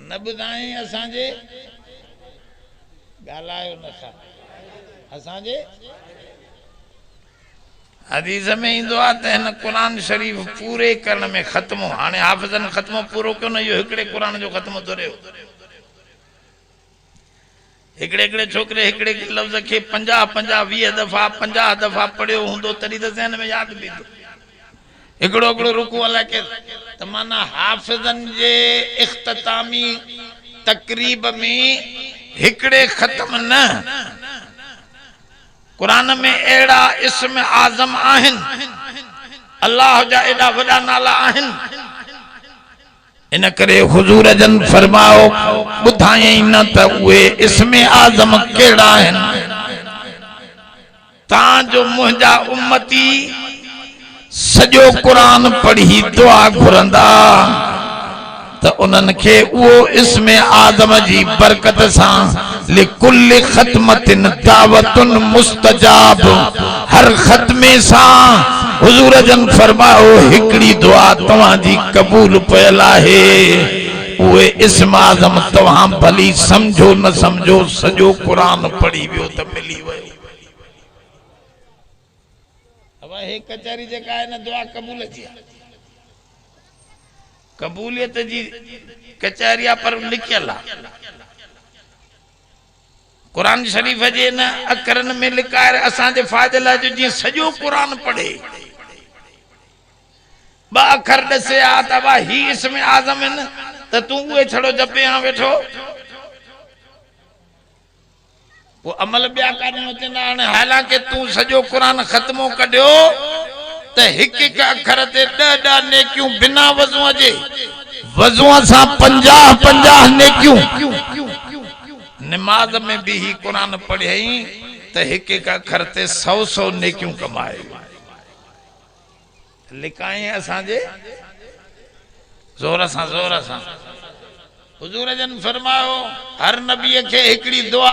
न ॿुधाई असांजे ॻाल्हायो न था असांजे हदीस में इंदो आ त हिन कुरान शरीफ पूरे करण में ख़त्मो हाणे हाफ़िज़न ख़त्मो पूरो क्यों न इहो हिकिड़े कुरान जो ख़त्मो तुरियो हिकिड़े छोकिरे हिकिड़े लफ़्ज़ खे 50-50 दफ़ा 50 दफ़ा पढ़ियो हूंदो तॾहिं त ज़हन में यादि बीठो हिकिड़ो रुकू अलाए के त माना हाफ़िज़न जे इख्तितामी तक़रीब में हिकिड़े ख़त्म न कुरान में अहिड़ा इस्म आज़म आहिनि अल्लाह जा एॾा वॾा नाला आहिनि इन करे हुजूर जन फरमायो ॿुधायई न त उहे इस्म आज़म कहिड़ा आहिनि तव्हांजो मुंहिंजा उम्मती सॼो कुरान पढ़ी दुआ घुरंदा त उन्हनि खे उहो इस्म आज़म जी बरकत सां लिकुल ख़त्मतिन दावतुन मुस्तजाब हर ख़त्मे सां हुजूर जन फरमायो हिकड़ी दुआ तव्हांजी क़बूल पयल आहे उहे इस्म आज़म तव्हां भली समझो न समझो सॼो कुरान पढ़ी वियो त मिली वियो हे कचहरी जेका है ना दुआ कबूल जी कबूलियत जी कचहरिया पर लिखियल आहे कुरान शरीफ जे न अखरन में लिखाए असांजे फ़ाइदे लाइ जो जीअं सॼो कुरान पढ़े ॿ अखर ॾसे आ त बा ही इस्म आज़म आहिनि त तूं उहे छड़ो जपे आ वेठो वो अमल ॿिया कान अचंदा हाणे हालांकि तूं सॼो कुरान ख़त्मो कढियो त हिकु अखर ते 10 नेकियूं बिना वज़ूअ जे वज़ूअ सां 50 नेकियूं नमाज में भी ही कुरान पढ़ियई त हिकु अखर ते 100 नेकियूं कमाए लिकाई असांजे ज़ोर सां हुजूर जन फरमायो हर नबी खे हिकड़ी दुआ